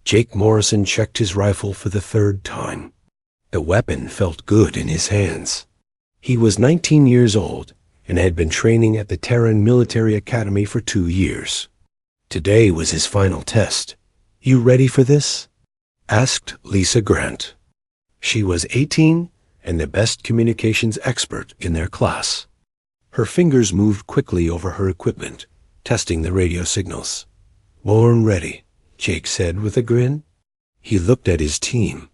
Jake Morrison checked his rifle for the third time. The weapon felt good in his hands. He was 19 years old and had been training at the Terran Military Academy for 2 years. Today was his final test. "You ready for this?" asked Lisa Grant. She was 18 and the best communications expert in their class. Her fingers moved quickly over her equipment, testing the radio signals. "Born ready," Jake said with a grin. He looked at his team.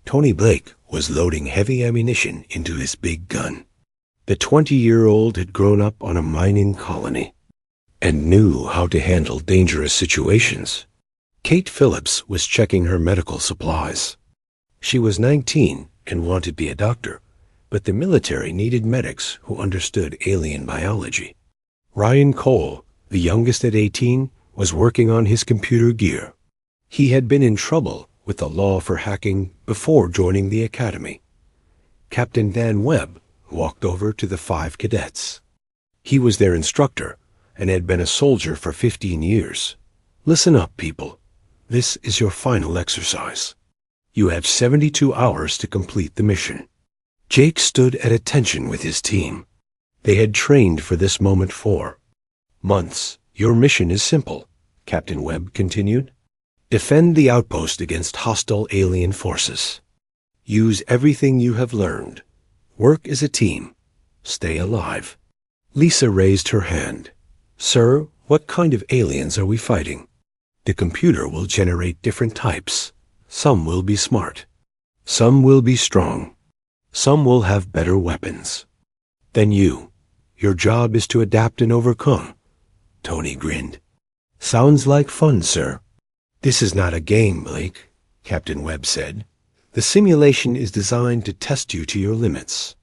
Tony Blake was loading heavy ammunition into his big gun. The 20-year-old had grown up on a mining colony and knew how to handle dangerous situations. Kate Phillips was checking her medical supplies. She was 19 and wanted to be a doctor, but the military needed medics who understood alien biology. Ryan Cole, the youngest at 18, was working on his computer gear. He had been in trouble with the law for hacking before joining the academy. Captain Dan Webb walked over to the 5 cadets. He was their instructor and had been a soldier for 15 years. "Listen up, people. This is your final exercise. You have 72 hours to complete the mission." Jake stood at attention with his team. They had trained for this moment for months. "Your mission is simple," Captain Webb continued. "Defend the outpost against hostile alien forces. Use everything you have learned. Work as a team. Stay alive." Lisa raised her hand. "Sir, what kind of aliens are we fighting?" "The computer will generate different types. Some will be smart. Some will be strong. Some will have better weapons than you. Your job is to adapt and overcome." Tony grinned. "Sounds like fun, sir." "This is not a game, Blake," Captain Webb said. "The simulation is designed to test you to your limits.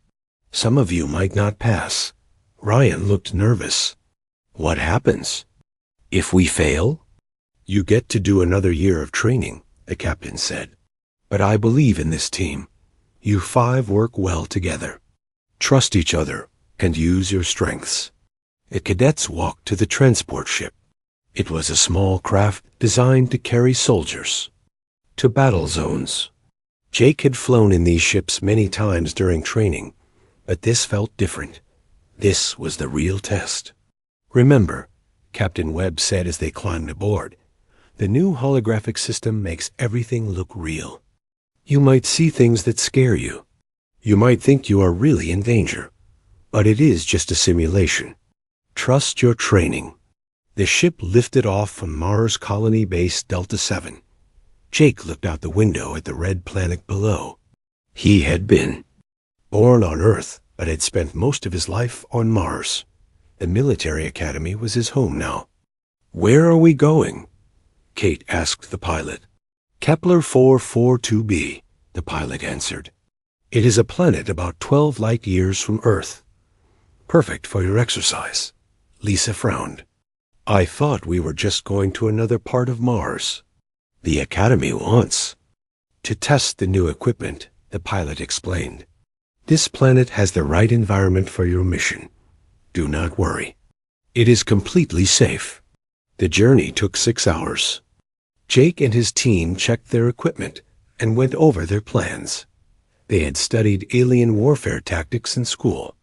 Some of you might not pass." Ryan looked nervous. "What happens if we fail?" "You get to do another year of training," the captain said. "But I believe in this team. You 5 work well together. Trust each other and use your strengths." The cadets walked to the transport ship. It was a small craft designed to carry soldiers to battle zones. Jake had flown in these ships many times during training, but this felt different. This was the real test. "Remember," Captain Webb said as they climbed aboard, "the new holographic system makes everything look real. You might see things that scare you. You might think you are really in danger, but it is just a simulation. Trust your training." The ship lifted off from Mars Colony Base Delta 7. Jake looked out the window at the red planet below. He had been born on Earth, but had spent most of his life on Mars. The military academy was his home now. "Where are we going?" Kate asked the pilot. "Kepler 442b, the pilot answered. "It is a planet about 12 light years from Earth. Perfect for your exercise." Lisa frowned. "I thought we were just going to another part of Mars." "The Academy wants to test the new equipment," the pilot explained. "This planet has the right environment for your mission. Do not worry. It is completely safe." The journey took 6 hours. Jake and his team checked their equipment and went over their plans. They had studied alien warfare tactics in school.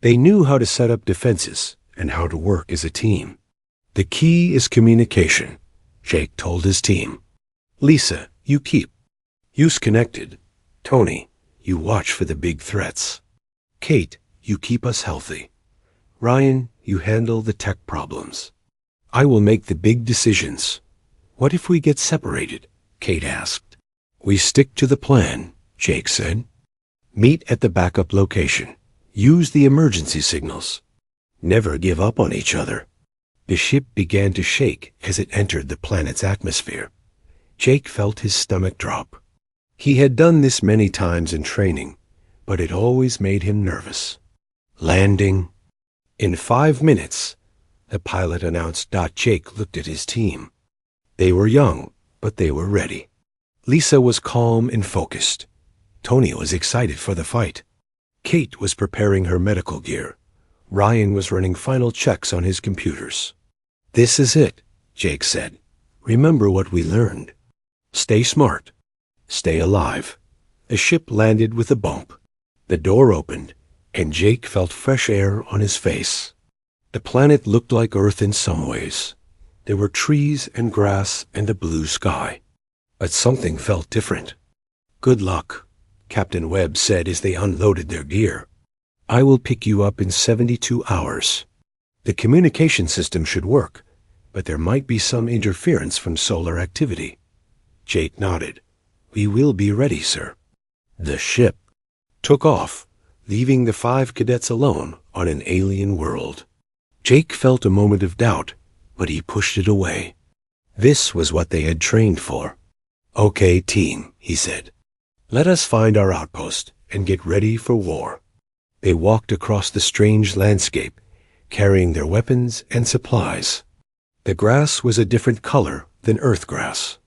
They knew how to set up defenses and how to work as a team. "The key is communication," Jake told his team. "Lisa, you keep us connected. Tony, you watch for the big threats. Kate, you keep us healthy. Ryan, you handle the tech problems. I will make the big decisions." "What if we get separated?" Kate asked. "We stick to the plan," Jake said. "Meet at the backup location. Use the emergency signals. Never give up on each other." The ship began to shake as it entered the planet's atmosphere. Jake felt his stomach drop. He had done this many times in training, but it always made him nervous. Landing. "In 5 minutes," the pilot announced. Jake looked at his team. They were young, but they were ready. Lisa was calm and focused. Tony was excited for the fight. Kate was preparing her medical gear. Ryan was running final checks on his computers. "This is it," Jake said. "Remember what we learned. Stay smart. Stay alive. The ship landed with a bump. The door opened, and Jake felt fresh air on his face. The planet looked like Earth in some ways. There were trees and grass and a blue sky. But something felt different. "Good luck," Captain Webb said as they unloaded their gear. "I will pick you up in 72 hours. The communication system should work, but there might be some interference from solar activity." Jake nodded. "We will be ready, sir." The ship took off, leaving the 5 cadets alone on an alien world. Jake felt a moment of doubt, but he pushed it away. This was what they had trained for. "Okay, team," he said. "Let us find our outpost and get ready for war." They walked across the strange landscape, carrying their weapons and supplies. The grass was a different color than Earth grass.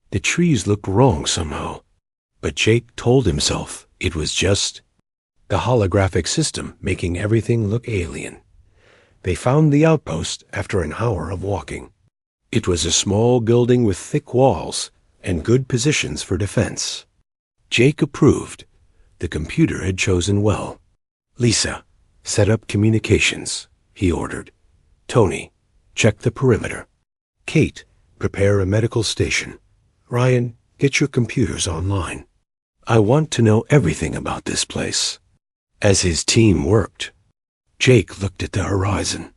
The trees looked wrong somehow, but Jake told himself it was just the holographic system making everything look alien. They found the outpost after an hour of walking. It was a small building with thick walls and good positions for defense. Jake approved. The computer had chosen well. "Lisa, set up communications," he ordered. "Tony, check the perimeter. Kate, prepare a medical station. Ryan, get your computers online. I want to know everything about this place." As his team worked, Jake looked at the horizon.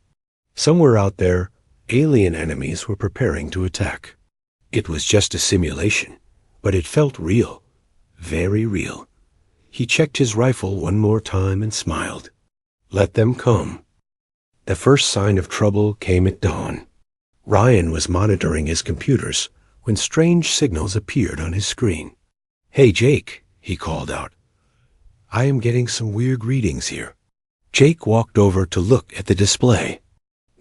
Somewhere out there, alien enemies were preparing to attack. It was just a simulation, but it felt real, very real. He checked his rifle one more time and smiled. Let them come. The first sign of trouble came at dawn. Ryan was monitoring his computers when strange signals appeared on his screen. "Hey, Jake," he called out. "I am getting some weird readings here." Jake walked over to look at the display.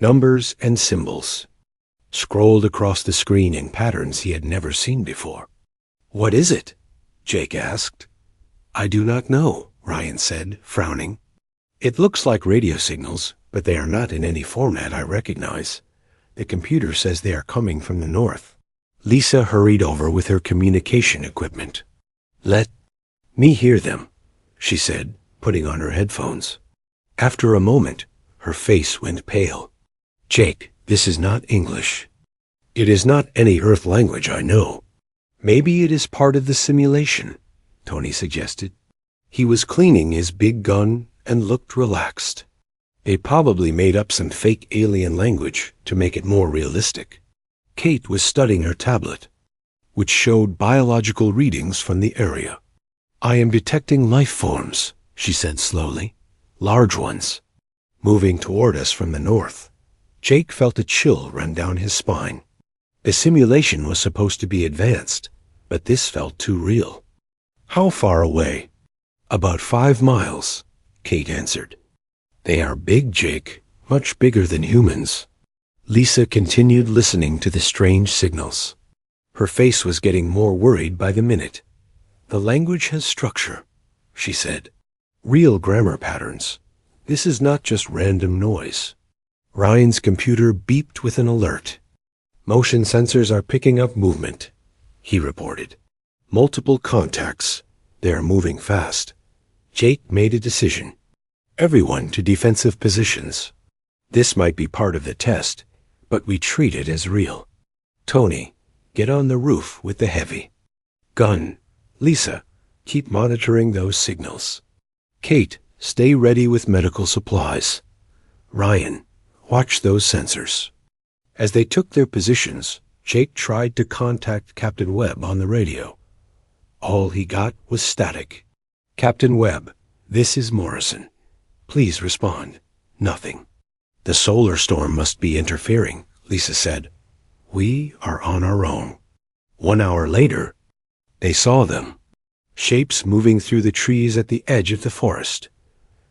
Numbers and symbols scrolled across the screen in patterns he had never seen before. "What is it?" Jake asked. "I do not know," Ryan said, frowning. "It looks like radio signals, but they are not in any format I recognize. The computer says they are coming from the north." Lisa hurried over with her communication equipment. "Let me hear them," she said, putting on her headphones. After a moment, her face went pale. "Jake, this is not English. It is not any Earth language I know." "Maybe it is part of the simulation," Tony suggested. He was cleaning his big gun and looked relaxed. They probably made up some fake alien language to make it more realistic. Kate was studying her tablet, which showed biological readings from the area. "I am detecting life forms," she said slowly. "Large ones, moving toward us from the north." Jake felt a chill run down his spine. The simulation was supposed to be advanced, but this felt too real. "How far away?" "About 5 miles," Kate answered. "They are big, Jake, much bigger than humans." Lisa continued listening to the strange signals. Her face was getting more worried by the minute. "The language has structure," she said. "Real grammar patterns. This is not just random noise." Ryan's computer beeped with an alert. "Motion sensors are picking up movement," he reported. "Multiple contacts. They are moving fast." Jake made a decision. Everyone to defensive positions. This might be part of the test, but we treat it as real. Tony, get on the roof with the heavy gun. Lisa, keep monitoring those signals. Kate, stay ready with medical supplies. Ryan, watch those sensors. As they took their positions, Jake tried to contact Captain Webb on the radio. All he got was static. "Captain Webb, this is Morrison. Please respond." Nothing. "The solar storm must be interfering," Lisa said. "We are on our own." 1 hour later, they saw them. Shapes moving through the trees at the edge of the forest.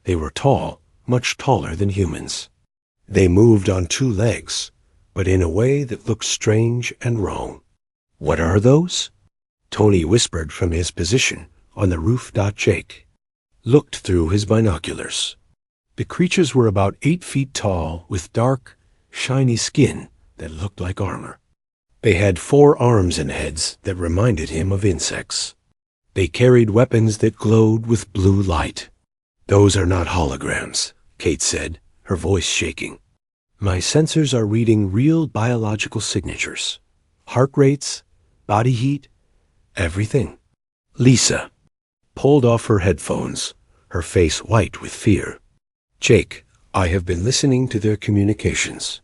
They were tall, much taller than humans. They moved on 2 legs, but in a way that looked strange and wrong. "What are those?" Tony whispered from his position on the roof. Jake looked through his binoculars. The creatures were about 8 feet tall with dark, shiny skin that looked like armor. They had 4 arms and heads that reminded him of insects. They carried weapons that glowed with blue light. "Those are not holograms," Kate said, her voice shaking. "My sensors are reading real biological signatures. Heart rates, body heat, everything." Lisa pulled off her headphones, her face white with fear. "Jake, I have been listening to their communications.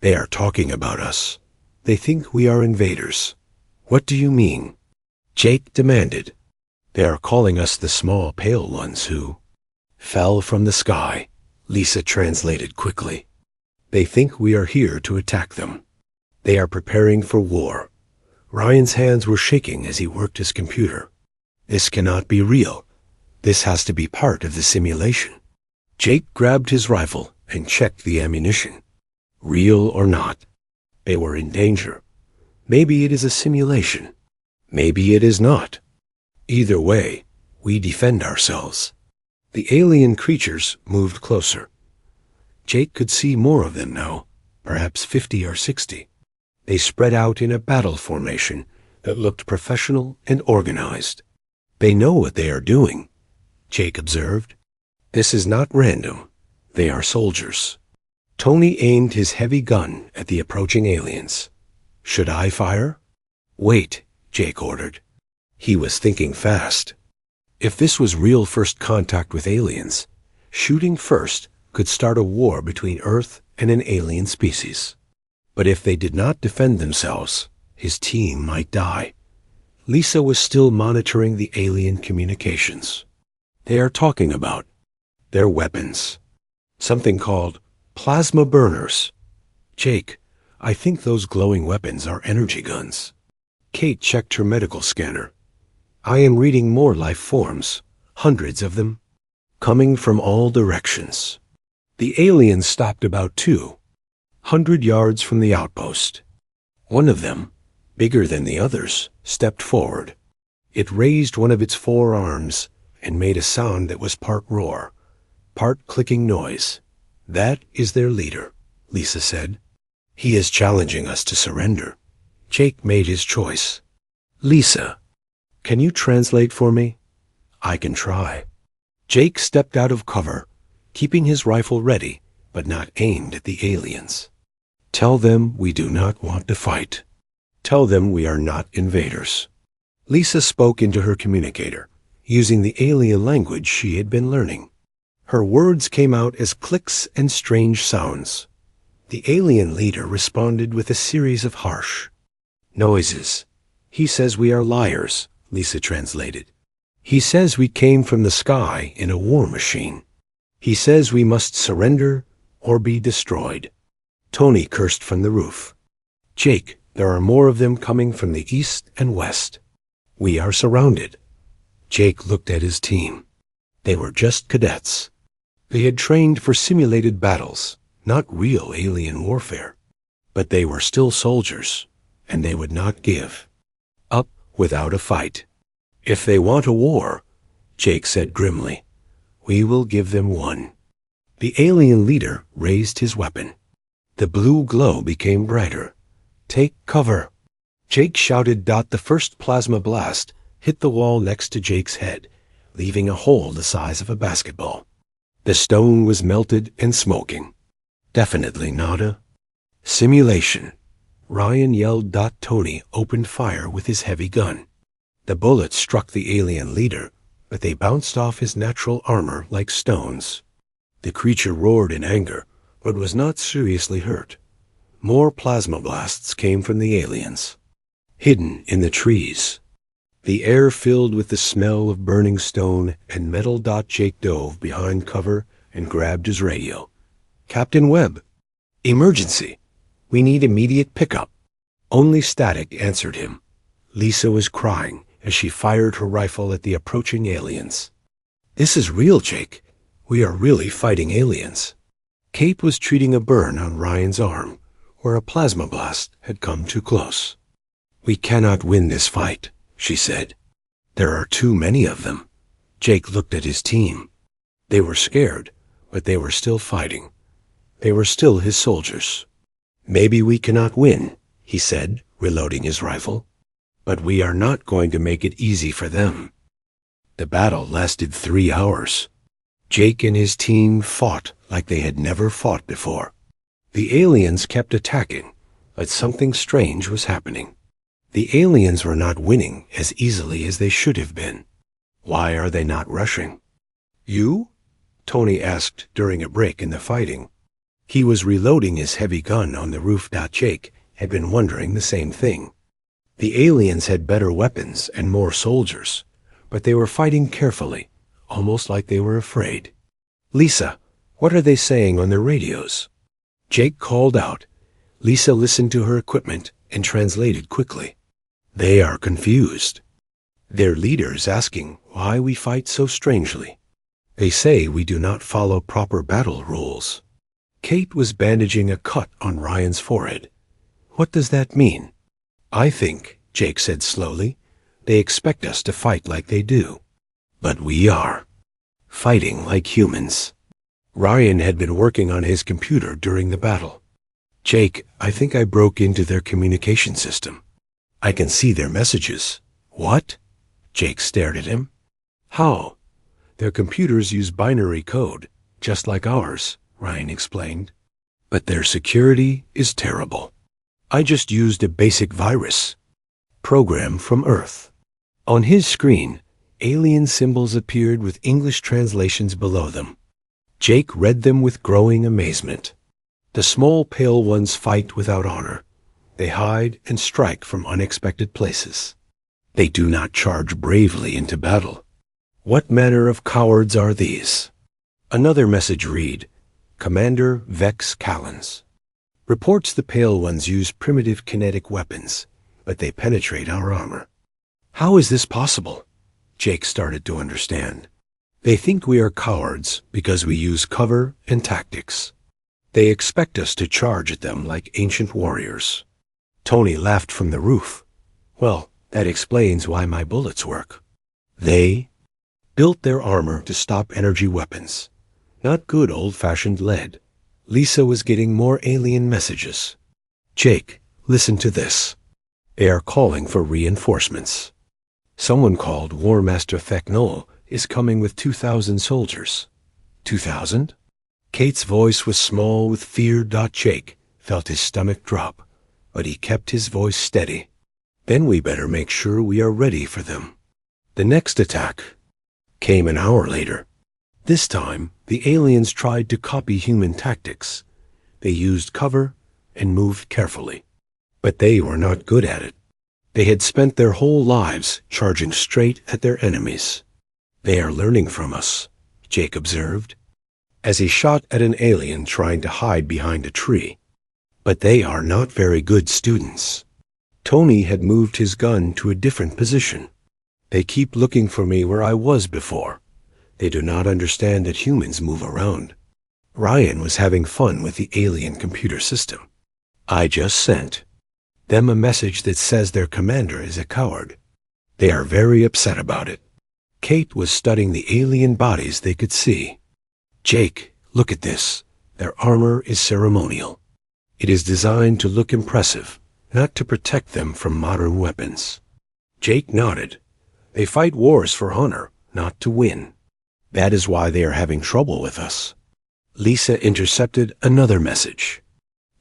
They are talking about us. They think we are invaders." "What do you mean?" Jake demanded. "They are calling us the small pale ones who fell from the sky," Lisa translated quickly. "They think we are here to attack them. They are preparing for war." Ryan's hands were shaking as he worked his computer. "This cannot be real. This has to be part of the simulation." Jake grabbed his rifle and checked the ammunition. Real or not, they were in danger. Maybe it is a simulation. Maybe it is not. Either way, we defend ourselves. The alien creatures moved closer. Jake could see more of them now, perhaps 50 or 60. They spread out in a battle formation that looked professional and organized. "They know what they are doing," Jake observed. "This is not random. They are soldiers." Tony aimed his heavy gun at the approaching aliens. "Should I fire?" "Wait," Jake ordered. He was thinking fast. If this was real first contact with aliens, shooting first could start a war between Earth and an alien species. But if they did not defend themselves, his team might die. Lisa was still monitoring the alien communications. "They are talking about their weapons. Something called plasma burners." "Jake, I think those glowing weapons are energy guns." Kate checked her medical scanner. "I am reading more life forms, hundreds of them, coming from all directions." The aliens stopped about 200 yards from the outpost. One of them, bigger than the others, stepped forward. It raised one of its 4 arms and made a sound that was part roar, part clicking noise. "That is their leader," Lisa said. "He is challenging us to surrender." Jake made his choice. "Lisa, can you translate for me?" "I can try." Jake stepped out of cover, keeping his rifle ready, but not aimed at the aliens. "Tell them we do not want to fight. Tell them we are not invaders." Lisa spoke into her communicator, using the alien language she had been learning. Her words came out as clicks and strange sounds. The alien leader responded with a series of harsh noises. "He says we are liars," Lisa translated. "He says we came from the sky in a war machine. He says we must surrender or be destroyed." Tony cursed from the roof. "Jake, there are more of them coming from the east and west. We are surrounded." Jake looked at his team. They were just cadets. They had trained for simulated battles, not real alien warfare. But they were still soldiers, and they would not give up without a fight. "If they want a war," Jake said grimly, "we will give them one." The alien leader raised his weapon. The blue glow became brighter. "Take cover!" Jake shouted. The first plasma blast hit the wall next to Jake's head, leaving a hole the size of a basketball. The stone was melted and smoking. Definitely not a simulation. Ryan yelled. Tony opened fire with his heavy gun. The bullets struck the alien leader, but they bounced off his natural armor like stones. The creature roared in anger, but was not seriously hurt. More plasma blasts came from the aliens. Hidden in the trees. The air filled with the smell of burning stone and metal. Jake dove behind cover and grabbed his radio. "Captain Webb, emergency. We need immediate pickup." Only static answered him. Lisa was crying as she fired her rifle at the approaching aliens. "This is real, Jake. We are really fighting aliens." Kate was treating a burn on Ryan's arm, where a plasma blast had come too close. "We cannot win this fight," she said. "There are too many of them." Jake looked at his team. They were scared, but they were still fighting. They were still his soldiers. "Maybe we cannot win," he said, reloading his rifle. But we are not going to make it easy for them. The battle lasted 3 hours. Jake and his team fought like they had never fought before. The aliens kept attacking, but something strange was happening. The aliens were not winning as easily as they should have been. Why are they not rushing? You? Tony asked during a break in the fighting. He was reloading his heavy gun on the roof. Jake had been wondering the same thing. The aliens had better weapons and more soldiers, but they were fighting carefully, almost like they were afraid. Lisa, what are they saying on their radios? Jake called out. Lisa listened to her equipment and translated quickly. They are confused. Their leader's asking why we fight so strangely. They say we do not follow proper battle rules. Kate was bandaging a cut on Ryan's forehead. What does that mean? I think, Jake said slowly, they expect us to fight like they do. But we are. Fighting like humans. Ryan had been working on his computer during the battle. Jake, I think I broke into their communication system. I can see their messages. What? Jake stared at him. How? Their computers use binary code, just like ours, Ryan explained. But their security is terrible. I just used a basic virus. Program from Earth. On his screen, alien symbols appeared with English translations below them. Jake read them with growing amazement. The small pale ones fight without honor. They hide and strike from unexpected places. They do not charge bravely into battle. What manner of cowards are these? Another message read, Commander Vex Callens. Reports the pale ones use primitive kinetic weapons, but they penetrate our armor. How is this possible? Jake started to understand. They think we are cowards because we use cover and tactics. They expect us to charge at them like ancient warriors. Tony laughed from the roof. Well, that explains why my bullets work. They built their armor to stop energy weapons, not good old-fashioned lead. Lisa was getting more alien messages. Jake, listen to this. They are calling for reinforcements. Someone called War Master Theknol is coming with 2,000 soldiers. 2,000? Kate's voice was small with fear. Jake felt his stomach drop, but he kept his voice steady. Then we better make sure we are ready for them. The next attack came an hour later. This time, the aliens tried to copy human tactics. They used cover and moved carefully. But they were not good at it. They had spent their whole lives charging straight at their enemies. They are learning from us, Jake observed, as he shot at an alien trying to hide behind a tree. But they are not very good students. Tony had moved his gun to a different position. They keep looking for me where I was before. They do not understand that humans move around. Ryan was having fun with the alien computer system. I just sent them a message that says their commander is a coward. They are very upset about it. Kate was studying the alien bodies they could see. Jake, look at this. Their armor is ceremonial. It is designed to look impressive, not to protect them from modern weapons. Jake nodded. They fight wars for honor, not to win. That is why they are having trouble with us. Lisa intercepted another message.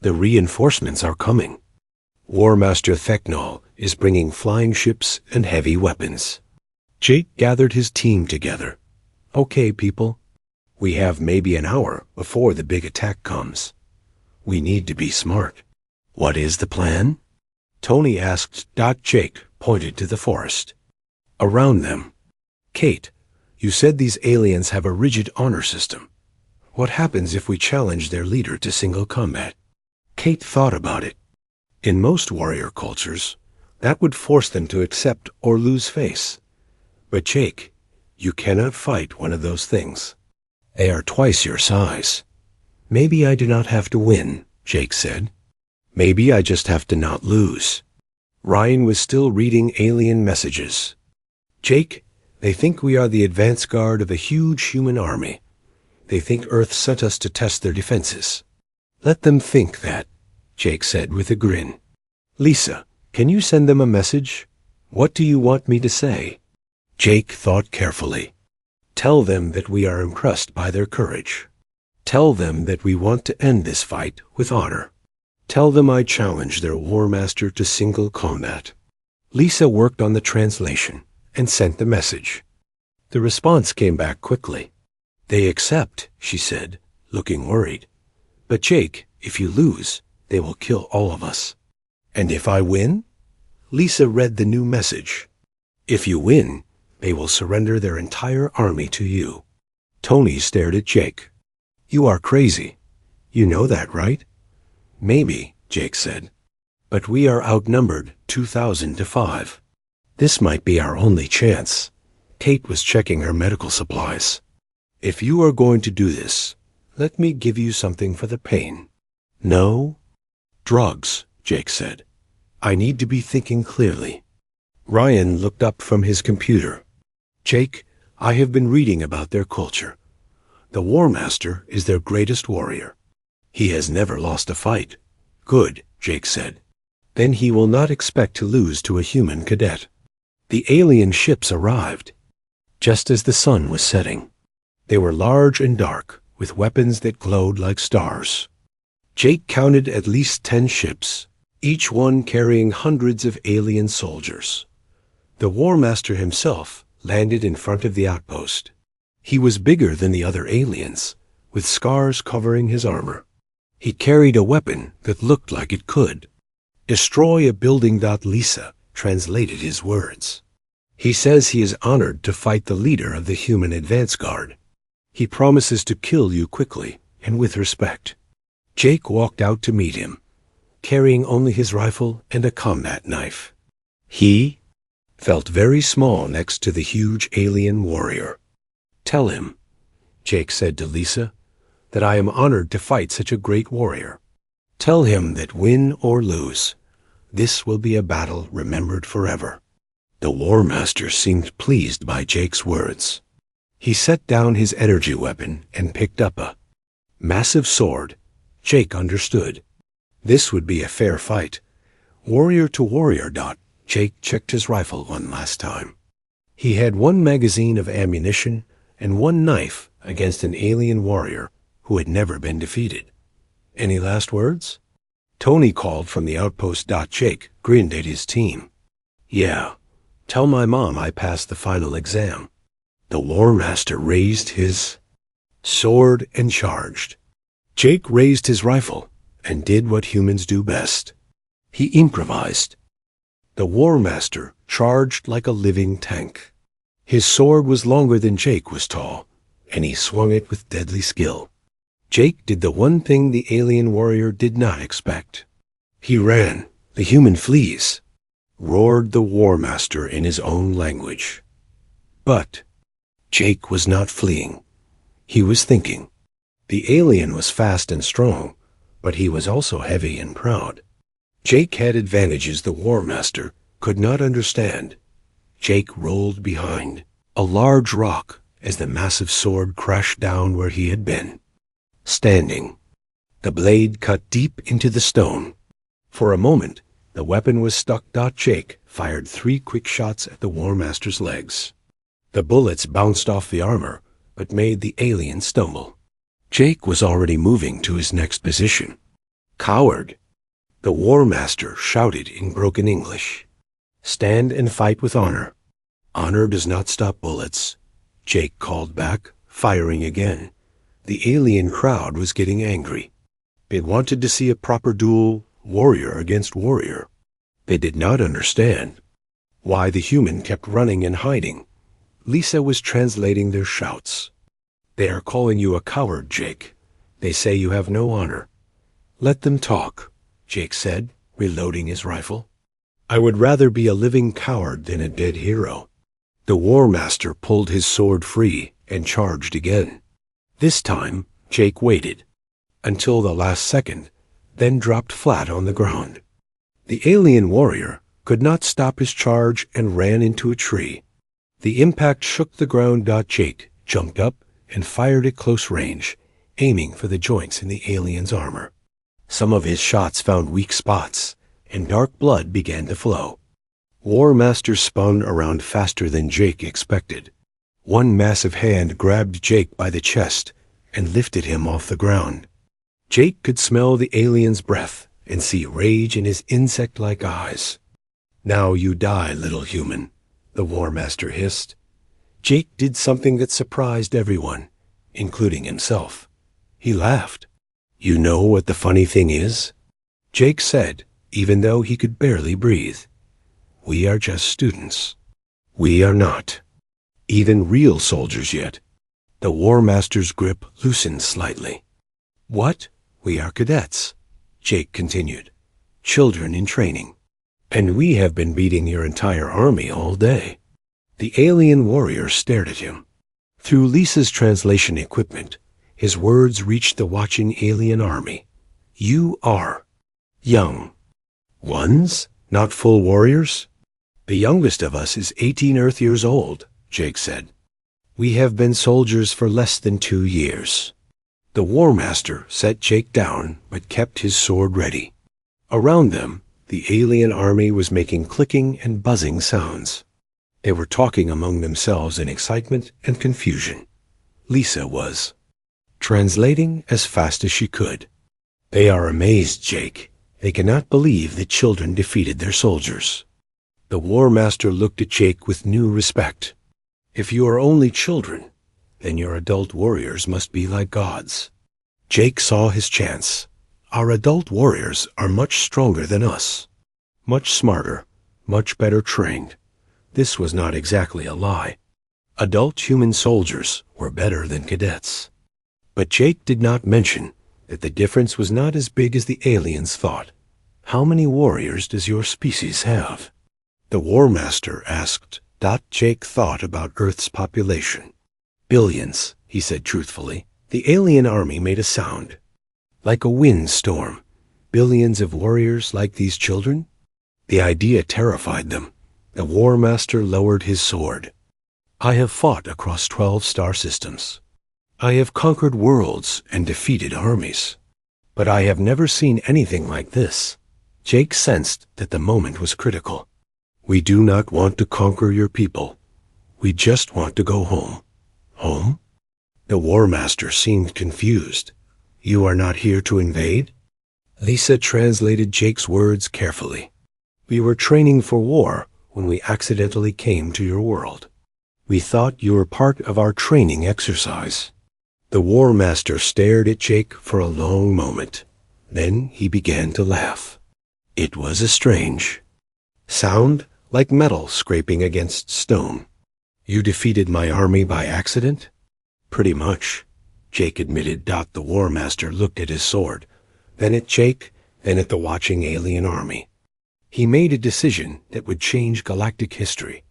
The reinforcements are coming. War Master Theknol is bringing flying ships and heavy weapons. Jake gathered his team together. Okay, people. We have maybe an hour before the big attack comes. We need to be smart. What is the plan? Tony asked. Jake pointed to the forest. Around them. Kate, you said these aliens have a rigid honor system. What happens if we challenge their leader to single combat? Kate thought about it. In most warrior cultures, that would force them to accept or lose face. But Jake, you cannot fight one of those things. They are twice your size. Maybe I do not have to win, Jake said. Maybe I just have to not lose. Ryan was still reading alien messages. Jake, they think we are the advance guard of a huge human army. They think Earth sent us to test their defenses. Let them think that, Jake said with a grin. Lisa, Can you send them a message? What do you want me to say? Jake thought carefully. Tell them that we are impressed by their courage. Tell them that we want to end this fight with honor. Tell them I challenge their War Master to single combat. Lisa worked on the translation and sent the message. The response came back quickly. They accept, she said, looking worried. But Jake, if you lose, they will kill all of us. And if I win? Lisa read the new message. If you win, they will surrender their entire army to you. Tony stared at Jake. You are crazy. You know that, right? Maybe, Jake said. But we are outnumbered 2,000 to 5. This might be our only chance. Kate was checking her medical supplies. If you are going to do this, let me give you something for the pain. No? Drugs, Jake said. I need to be thinking clearly. Ryan looked up from his computer. Jake, I have been reading about their culture. The War Master is their greatest warrior. He has never lost a fight. Good, Jake said. Then he will not expect to lose to a human cadet. The alien ships arrived, just as the sun was setting. They were large and dark, with weapons that glowed like stars. Jake counted at least 10 ships, each one carrying hundreds of alien soldiers. The War Master himself landed in front of the outpost. He was bigger than the other aliens, with scars covering his armor. He carried a weapon that looked like it could. Destroy a building. Lisa translated his words. He says he is honored to fight the leader of the human advance guard. He promises to kill you quickly and with respect. Jake walked out to meet him, carrying only his rifle and a combat knife. He felt very small next to the huge alien warrior. Tell him, Jake said to Lisa, that I am honored to fight such a great warrior. Tell him that win or lose, this will be a battle remembered forever. The War Master seemed pleased by Jake's words. He set down his energy weapon and picked up a massive sword. Jake understood. This would be a fair fight. Warrior to warrior. Jake checked his rifle one last time. He had 1 magazine of ammunition and 1 knife against an alien warrior who had never been defeated. Any last words? Tony called from the outpost. Jake grinned at his team. Yeah, tell my mom I passed the final exam. The War Master raised his sword and charged. Jake raised his rifle and did what humans do best. He improvised. The War Master charged like a living tank. His sword was longer than Jake was tall, and he swung it with deadly skill. Jake did the one thing the alien warrior did not expect. He ran. The human flees, roared the War Master in his own language. But Jake was not fleeing. He was thinking. The alien was fast and strong, but he was also heavy and proud. Jake had advantages the War Master could not understand. Jake rolled behind a large rock as the massive sword crashed down where he had been. Standing, the blade cut deep into the stone. For a moment, the weapon was stuck. Jake fired 3 quick shots at the War Master's legs. The bullets bounced off the armor, but made the alien stumble. Jake was already moving to his next position. Coward! The War Master shouted in broken English. Stand and fight with honor. Honor does not stop bullets. Jake called back, firing again. The alien crowd was getting angry. They wanted to see a proper duel, warrior against warrior. They did not understand why the human kept running and hiding. Lisa was translating their shouts. They are calling you a coward, Jake. They say you have no honor. Let them talk, Jake said, reloading his rifle. I would rather be a living coward than a dead hero. The War Master pulled his sword free and charged again. This time, Jake waited until the last second, then dropped flat on the ground. The alien warrior could not stop his charge and ran into a tree. The impact shook the ground. Jake jumped up and fired at close range, aiming for the joints in the alien's armor. Some of his shots found weak spots, and dark blood began to flow. War Master spun around faster than Jake expected. One massive hand grabbed Jake by the chest and lifted him off the ground. Jake could smell the alien's breath and see rage in his insect-like eyes. "Now you die, little human," the War Master hissed. Jake did something that surprised everyone, including himself. He laughed. "You know what the funny thing is?" Jake said, even though he could barely breathe. "We are just students. We are not even real soldiers yet." The War Master's grip loosened slightly. "What? We are cadets," Jake continued. "Children in training. And we have been beating your entire army all day." The alien warrior stared at him. Through Lisa's translation equipment, his words reached the watching alien army. "You are young ones, not full warriors?" "The youngest of us is 18 Earth years old," Jake said. "We have been soldiers for less than 2 years." The War Master set Jake down but kept his sword ready. Around them, the alien army was making clicking and buzzing sounds. They were talking among themselves in excitement and confusion. Lisa was translating as fast as she could. "They are amazed, Jake. They cannot believe that children defeated their soldiers." The War Master looked at Jake with new respect. "If you are only children, then your adult warriors must be like gods." Jake saw his chance. Our adult warriors are much stronger than us, much smarter, much better trained. This was not exactly a lie. Adult human soldiers were better than cadets. But Jake did not mention that the difference was not as big as the aliens thought. "How many warriors does your species have?" The War Master asked. Jake thought about Earth's population. "Billions," he said truthfully. The alien army made a sound, like a windstorm. Billions of warriors like these children? The idea terrified them. The War Master lowered his sword. "I have fought across 12 star systems. I have conquered worlds and defeated armies. But I have never seen anything like this." Jake sensed that the moment was critical. "We do not want to conquer your people. We just want to go home." "Home?" The War Master seemed confused. "You are not here to invade?" Lisa translated Jake's words carefully. "We were training for war when we accidentally came to your world. We thought you were part of our training exercise." The War Master stared at Jake for a long moment. Then he began to laugh. It was a strange sound, like metal scraping against stone. "You defeated my army by accident?" "Pretty much," Jake admitted. The War Master looked at his sword, then at Jake, then at the watching alien army. He made a decision that would change galactic history.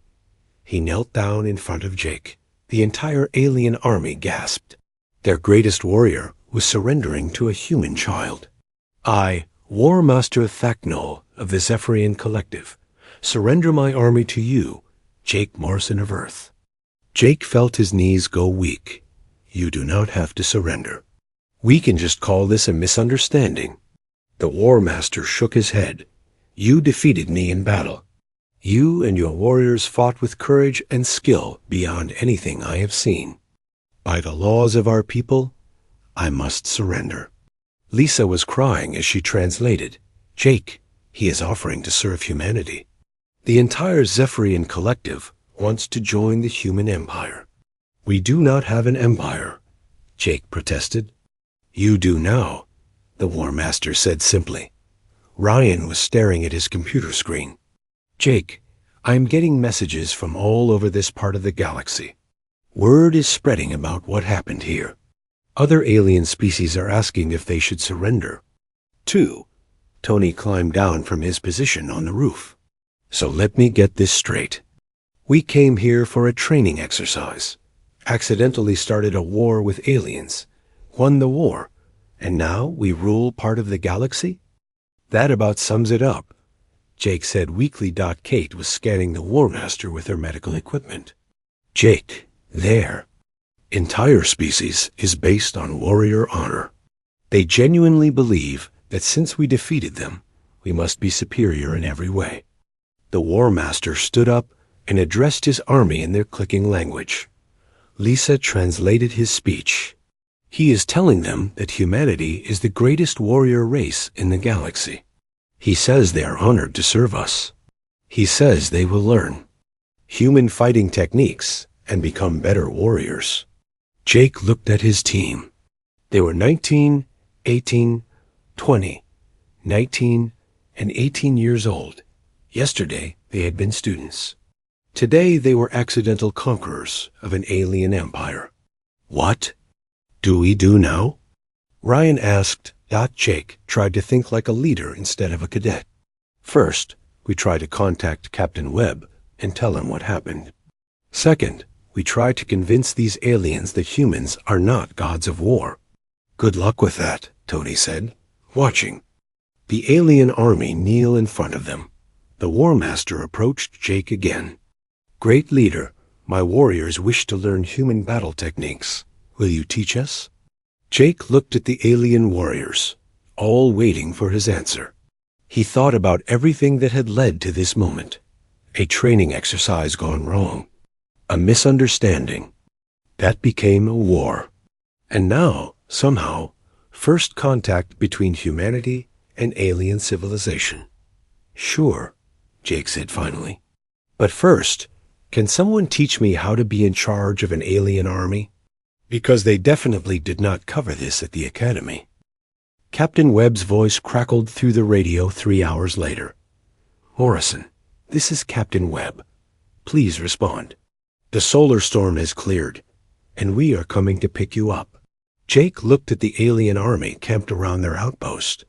He knelt down in front of Jake. The entire alien army gasped. Their greatest warrior was surrendering to a human child. "I, War Master Thaknol of the Zephyrian Collective, surrender my army to you, Jake Morrison of Earth." Jake felt his knees go weak. "You do not have to surrender. We can just call this a misunderstanding." The War Master shook his head. "You defeated me in battle. You and your warriors fought with courage and skill beyond anything I have seen. By the laws of our people, I must surrender." Lisa was crying as she translated. "Jake, he is offering to serve humanity. The entire Zephyrian Collective wants to join the human empire." "We do not have an empire," Jake protested. "You do now," the War Master said simply. Ryan was staring at his computer screen. "Jake, I am getting messages from all over this part of the galaxy. Word is spreading about what happened here. Other alien species are asking if they should surrender, too." Tony climbed down from his position on the roof. "So let me get this straight. We came here for a training exercise, accidentally started a war with aliens, won the war, and now we rule part of the galaxy? That about sums it up," Jake said weakly. Kate was scanning the War Master with her medical equipment. "Jake, their entire species is based on warrior honor. They genuinely believe that since we defeated them, We must be superior in every way. The War Master stood up and addressed his army in their clicking language. Lisa translated his speech. He is telling them that humanity is the greatest warrior race in the galaxy. He says they are honored to serve us. He says they will learn human fighting techniques and become better warriors. Jake looked at his team. They were 19, 18, 20, 19, and 18 years old. Yesterday, they had been students. Today, they were accidental conquerors of an alien empire. What do we do now? Ryan asked. Jake tried to think like a leader instead of a cadet. First, we try to contact Captain Webb and tell him what happened. Second, we try to convince these aliens that humans are not gods of war. Good luck with that, Tony said, watching the alien army kneel in front of them. The War Master approached Jake again. Great leader, my warriors wish to learn human battle techniques. Will you teach us? Jake looked at the alien warriors, all waiting for his answer. He thought about everything that had led to this moment. A training exercise gone wrong. A misunderstanding. That became a war. And now, somehow, first contact between humanity and alien civilization. Sure, Jake said finally. But first, can someone teach me how to be in charge of an alien army? Because they definitely did not cover this at the academy. Captain Webb's voice crackled through the radio 3 hours later. Morrison, this is Captain Webb. Please respond. The solar storm has cleared, and we are coming to pick you up. Jake looked at the alien army camped around their outpost.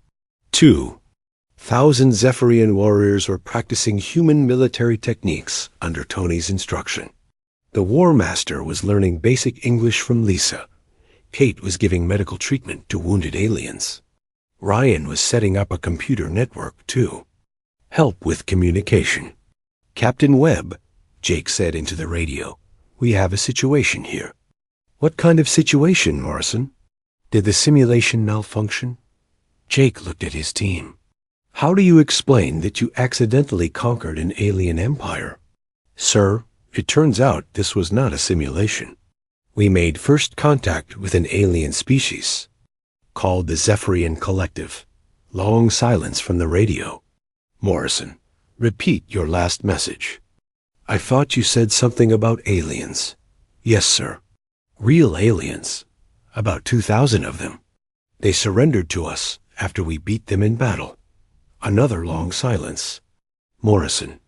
2,000 Zephyrian warriors were practicing human military techniques under Tony's instruction. The War Master was learning basic English from Lisa. Kate was giving medical treatment to wounded aliens. Ryan was setting up a computer network, too. Help with communication. Captain Webb, Jake said into the radio, we have a situation here. What kind of situation, Morrison? Did the simulation malfunction? Jake looked at his team. How do you explain that you accidentally conquered an alien empire? Sir, it turns out this was not a simulation. We made first contact with an alien species, called the Zephyrian Collective. Long silence from the radio. Morrison, repeat your last message. I thought you said something about aliens. Yes, sir. Real aliens. About 2,000 of them. They surrendered to us after we beat them in battle. Another long silence. Morrison,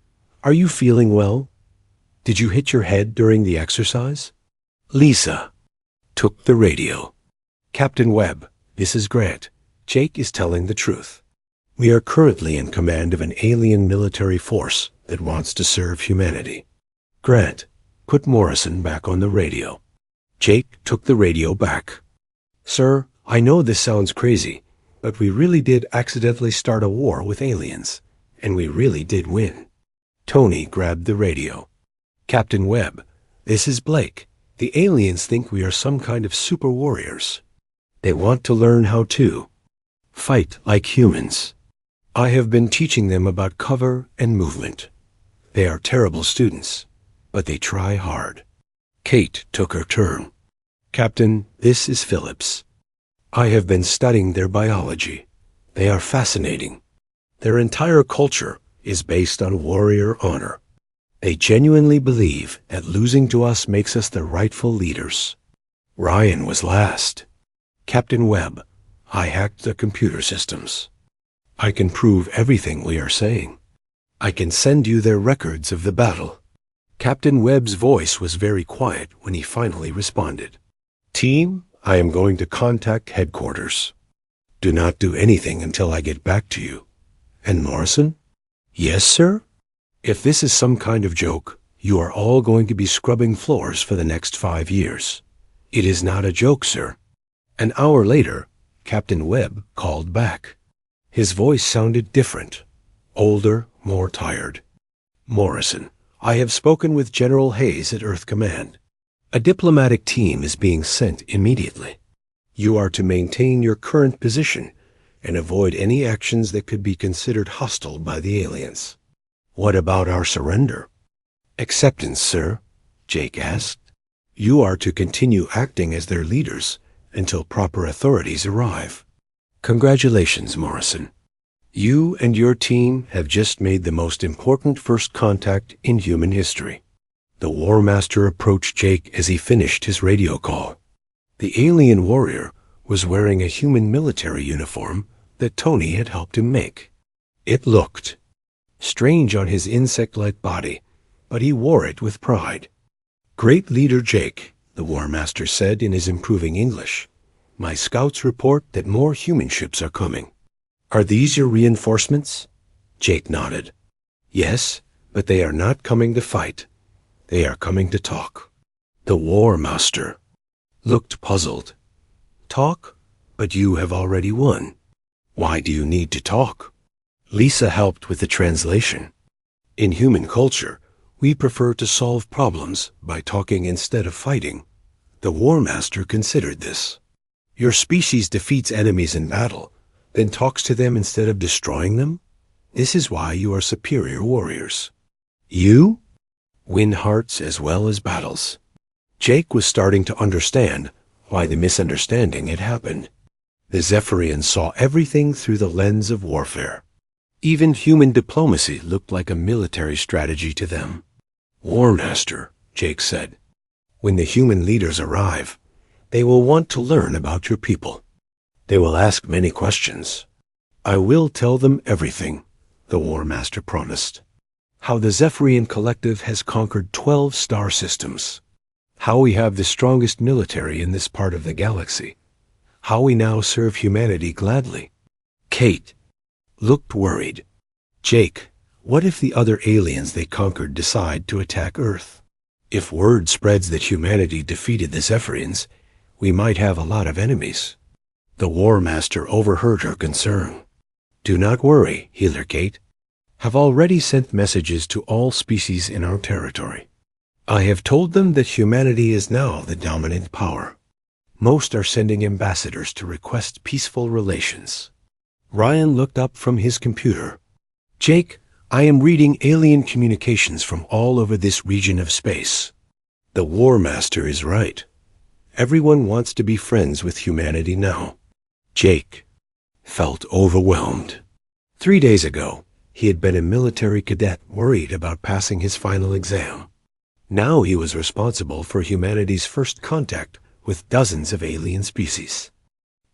are you feeling well? Did you hit your head during the exercise? Lisa took the radio. Captain Webb, this is Grant. Jake is telling the truth. We are currently in command of an alien military force that wants to serve humanity. Grant, put Morrison back on the radio. Jake took the radio back. Sir, I know this sounds crazy, but we really did accidentally start a war with aliens, and we really did win. Tony grabbed the radio. Captain Webb, this is Blake. The aliens think we are some kind of super warriors. They want to learn how to fight like humans. I have been teaching them about cover and movement. They are terrible students, but they try hard. Kate took her turn. Captain, this is Phillips. I have been studying their biology. They are fascinating. Their entire culture is based on warrior honor. They genuinely believe that losing to us makes us the rightful leaders. Ryan was last. Captain Webb, I hacked the computer systems. I can prove everything we are saying. I can send you their records of the battle. Captain Webb's voice was very quiet when he finally responded. Team, I am going to contact headquarters. Do not do anything until I get back to you. And Morrison? Yes, sir? If this is some kind of joke, you are all going to be scrubbing floors for the next 5 years. It is not a joke, sir. An hour later, Captain Webb called back. His voice sounded different, older, more tired. Morrison, I have spoken with General Hayes at Earth Command. A diplomatic team is being sent immediately. You are to maintain your current position and avoid any actions that could be considered hostile by the aliens. What about our surrender? Acceptance, sir, Jake asked. You are to continue acting as their leaders until proper authorities arrive. Congratulations, Morrison. You and your team have just made the most important first contact in human history. The War Master approached Jake as he finished his radio call. The alien warrior was wearing a human military uniform that Tony had helped him make. It looked strange on his insect-like body, but he wore it with pride. Great leader Jake, the War Master said in his improving English. My scouts report that more human ships are coming. Are these your reinforcements? Jake nodded. Yes, but they are not coming to fight. They are coming to talk. The War Master looked puzzled. Talk? But you have already won. Why do you need to talk? Lisa helped with the translation. In human culture, we prefer to solve problems by talking instead of fighting. The War Master considered this. Your species defeats enemies in battle, then talks to them instead of destroying them? This is why you are superior warriors. You win hearts as well as battles. Jake was starting to understand why the misunderstanding had happened. The Zephyrians saw everything through the lens of warfare. Even human diplomacy looked like a military strategy to them. War Master, Jake said, when the human leaders arrive, they will want to learn about your people. They will ask many questions. I will tell them everything, the War Master promised. How the Zephyrian Collective has conquered 12 star systems. How we have the strongest military in this part of the galaxy. How we now serve humanity gladly. Kate looked worried. Jake, what if the other aliens they conquered decide to attack Earth? If word spreads that humanity defeated the Zephyrians, we might have a lot of enemies. The War Master overheard her concern. Do not worry, Healer Kate. Have already sent messages to all species in our territory. I have told them that humanity is now the dominant power. Most are sending ambassadors to request peaceful relations. Ryan looked up from his computer. Jake, I am reading alien communications from all over this region of space. The War Master is right. Everyone wants to be friends with humanity now. Jake felt overwhelmed. 3 days ago, he had been a military cadet worried about passing his final exam. Now he was responsible for humanity's first contact with dozens of alien species.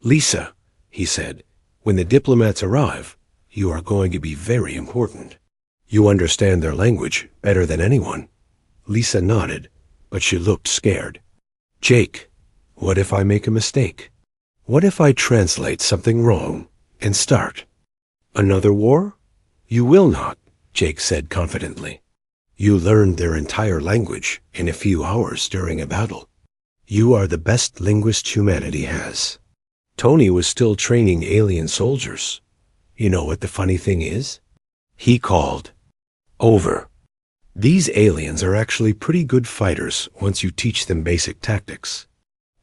Lisa, he said, when the diplomats arrive, you are going to be very important. You understand their language better than anyone. Lisa nodded, but she looked scared. Jake, what if I make a mistake? What if I translate something wrong and start another war? You will not, Jake said confidently. You learned their entire language in a few hours during a battle. You are the best linguist humanity has. Tony was still training alien soldiers. You know what the funny thing is? He called over. These aliens are actually pretty good fighters once you teach them basic tactics.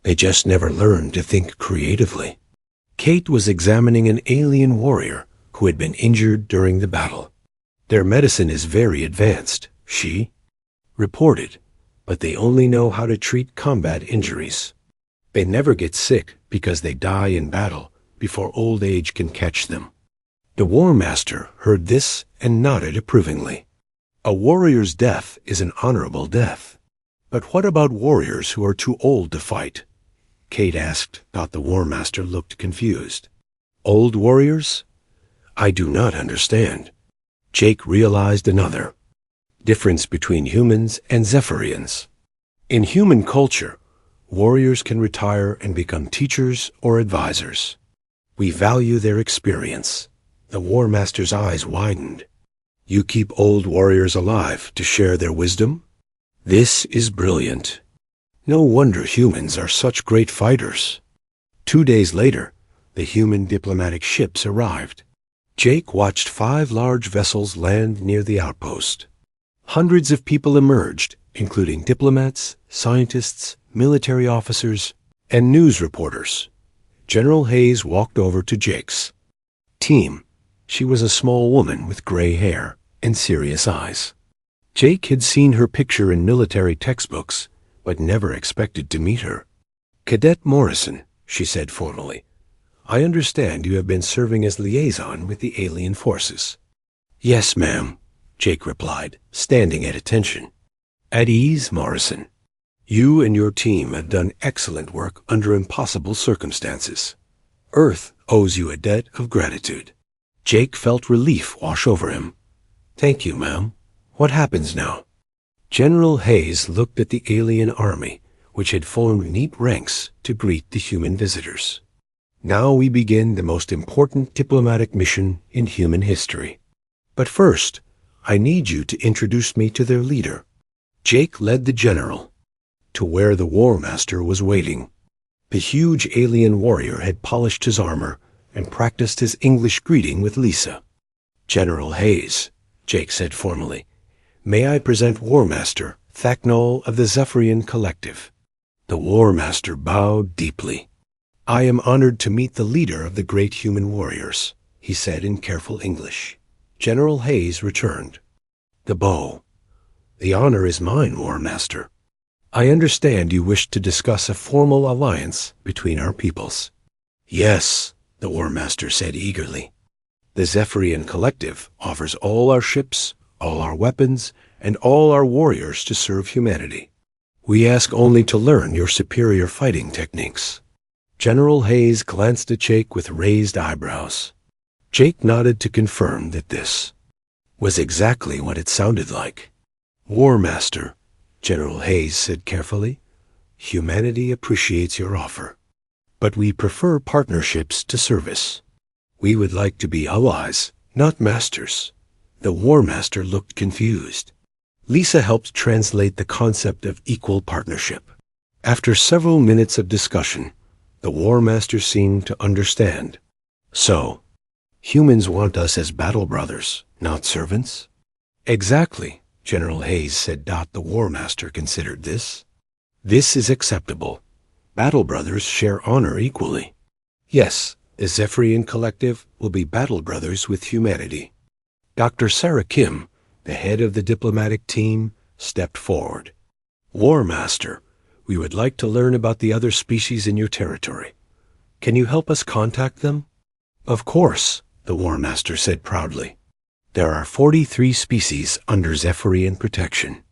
They just never learn to think creatively. Kate was examining an alien warrior who had been injured during the battle. Their medicine is very advanced, she reported, but they only know how to treat combat injuries. They never get sick because they die in battle before old age can catch them. The War Master heard this and nodded approvingly. A warrior's death is an honorable death. But what about warriors who are too old to fight? Kate asked, thought the War Master looked confused. Old warriors? I do not understand. Jake realized another difference between humans and Zephyrians. In human culture, warriors can retire and become teachers or advisors. We value their experience. The War Master's eyes widened. You keep old warriors alive to share their wisdom? This is brilliant. No wonder humans are such great fighters. 2 days later, the human diplomatic ships arrived. Jake watched 5 large vessels land near the outpost. Hundreds of people emerged, including diplomats, scientists, military officers, and news reporters. General Hayes walked over to Jake's team. She was a small woman with gray hair and serious eyes. Jake had seen her picture in military textbooks, but never expected to meet her. "Cadet Morrison," she said formally, "I understand you have been serving as liaison with the alien forces." "Yes, ma'am," Jake replied, standing at attention. "At ease, Morrison. You and your team have done excellent work under impossible circumstances. Earth owes you a debt of gratitude." Jake felt relief wash over him. "Thank you, ma'am. What happens now?" General Hayes looked at the alien army, which had formed neat ranks to greet the human visitors. "Now we begin the most important diplomatic mission in human history. But first, I need you to introduce me to their leader." Jake led the general to where the War Master was waiting. The huge alien warrior had polished his armor and practiced his English greeting with Lisa. "General Hayes," Jake said formally, "may I present War Master Thacnol of the Zephyrian Collective." The War Master bowed deeply. "I am honored to meet the leader of the great human warriors," he said in careful English. General Hayes returned the bow. "The honor is mine, War Master. I understand you wish to discuss a formal alliance between our peoples." "Yes," the War Master said eagerly. "The Zephyrian Collective offers all our ships, all our weapons, and all our warriors to serve humanity. We ask only to learn your superior fighting techniques." General Hayes glanced at Jake with raised eyebrows. Jake nodded to confirm that this was exactly what it sounded like. "War Master," General Hayes said carefully, "humanity appreciates your offer, but we prefer partnerships to service. We would like to be allies, not masters." The War Master looked confused. Lisa helped translate the concept of equal partnership. After several minutes of discussion, the War Master seemed to understand. "So, humans want us as battle brothers, not servants?" "Exactly," General Hayes said. The War Master considered this. "This is acceptable. Battle brothers share honor equally. Yes, the Zephyrian Collective will be battle brothers with humanity." Dr. Sarah Kim, the head of the diplomatic team, stepped forward. "War Master, we would like to learn about the other species in your territory. Can you help us contact them?" "Of course," the War Master said proudly. "There are 43 species under Zephyrian protection.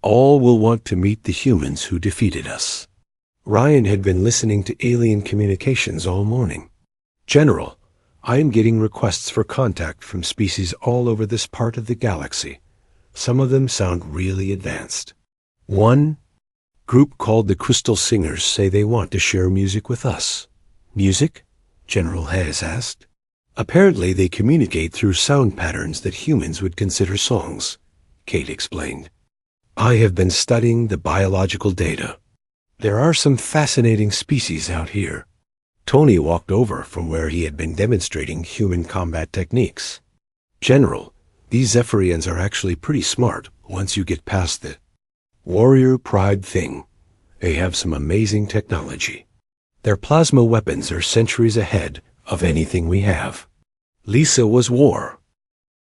All will want to meet the humans who defeated us." Ryan had been listening to alien communications all morning. "General, I am getting requests for contact from species all over this part of the galaxy. Some of them sound really advanced. One group called the Crystal Singers say they want to share music with us." "Music?" General Hayes asked. "Apparently they communicate through sound patterns that humans would consider songs," Kate explained. "I have been studying the biological data. There are some fascinating species out here." Tony walked over from where he had been demonstrating human combat techniques. "General, these Zephyrians are actually pretty smart once you get past the warrior pride thing. They have some amazing technology. Their plasma weapons are centuries ahead of anything we have." Lisa was War,